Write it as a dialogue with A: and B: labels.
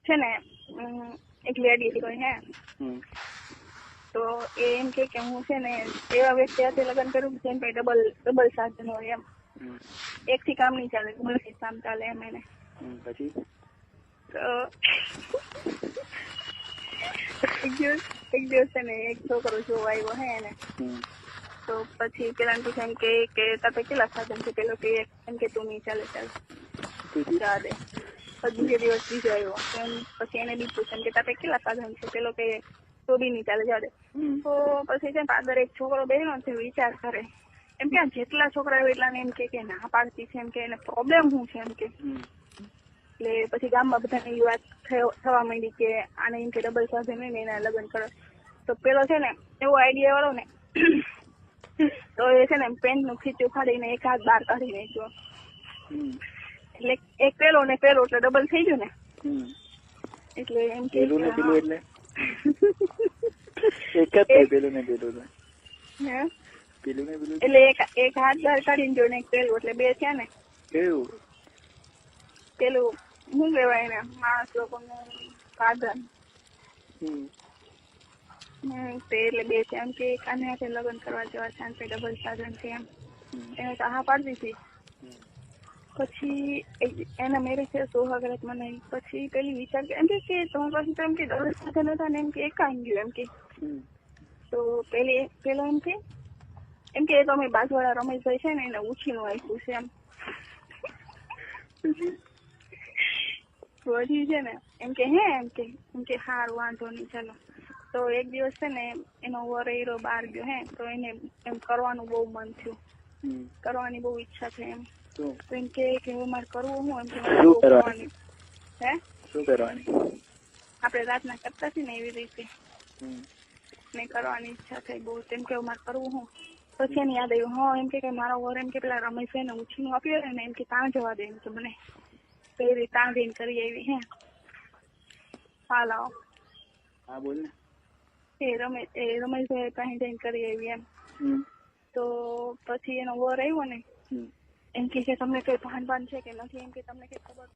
A: છે ને એક લેડી કોઈ હે તો એમ કે હું છે ને એવા વ્યક્તિ સાથે લગ્ન કરું જેમ કે ડબલ સાધન હોય એમ એક થી કામ નહીં ચાલે બોલથી કામ ચાલે એમ એને
B: પછી
A: તો એક દિવસ છે ને એક છોકરો જોવા આવ્યો હે એને તો પછી પેલા પૂછે એમ કે તાપે કેટલા સાધન છે પેલો કે એમ કે તું નહીં ચાલે ચાલે ચાલે પછી બીજો દિવસ બીજો આવ્યો પછી એને બી પૂછે એમ કે તાપે કેટલા સાધન છે પેલો કે તો બી નહીં ચાલે ચાલે તો પછી છે ને પાદર એક છોકરો બેઠો છે વિચાર કરે એમ કે જેટલા છોકરા હોય એટલાને એમ કે ના પાડતી છે એમ કે એને પ્રોબ્લેમ શું છે એમ કે એટલે પછી ગામમાં બધાને એ વાત થવા માંડી કે આને એમ કે ડબલ સાધન હોય ને એના લગ્ન કરો તો પેલો છે ને એવો આઈડિયા વાળો ને તો એ છે ને પેન્ટ નું ખીચું ફાડીને એક હાથ બહાર કાઢી નાખ્યો એટલે એક પેલો ને પેલો એટલે ડબલ થઈ ગયું ને એટલે એમ કે
B: પેલું ને પેલું એટલે એક જ થાય પેલું ને પેલું પેલું ને પેલું
A: એટલે એક હાથ બહાર કાઢીને જો ને એક પેલું એટલે બે થયા ને
B: કેવું
A: પેલું શું કહેવાય ને માણસ લોકોનું સાધન એટલે બે છે એમ કે આને હાથે લગ્ન કરવા જેવા છે આને ડબલ સાધન છે એમ એને તો હા પાડી દીધી પછી એના મેરેજ છે સોહાગરાત મનાવી પછી પેલી વિચાર એમ કે તમારી પાસે તો એમ કે ડબલ સાધન હતા ને એમ કે એક આવી ગયું એમ કે તો પેલો એમ કે તો અમે બાજુવાળા રમેશભાઈ છે ને એને ઉછીનું આપ્યું છે એમ પછી છે ને એમ કે હારું વાંધો નહીં ચાલો તો એક દિવસ છે ને એનો વરેરો બહાર ગયો હે તો એને એમ કરવાનું બહુ મન થયું કરવાની બહુ ઈચ્છા છે એમ તો એમ કે મારે કરવું હું એમ કે કરવાની હે
B: શું કરવાની
A: આપણે રાતના કરતા છીએ ને એવી રીતે ને કરવાની ઈચ્છા થઈ બહુ એમ કે મારે કરવું હું પછી એને યાદ આવ્યું હા એમ કે મારો વર એમ કે પેલા રમેશભાઈ ને ઉછીનું આપ્યું ને એમ કે ત્યાં જવા દે એમ કે મને પેલી ત્યાં જઈને કરી આવી હે હાલ આવો
B: હા બોલ ને
A: રમેશભાઈ પાસે જઈને કરી આવી એમ તો પછી એનો વર આવ્યો ને એમ કે તમને કઈ ભાન છે કે નથી એમ કે તમને કઈ ખબર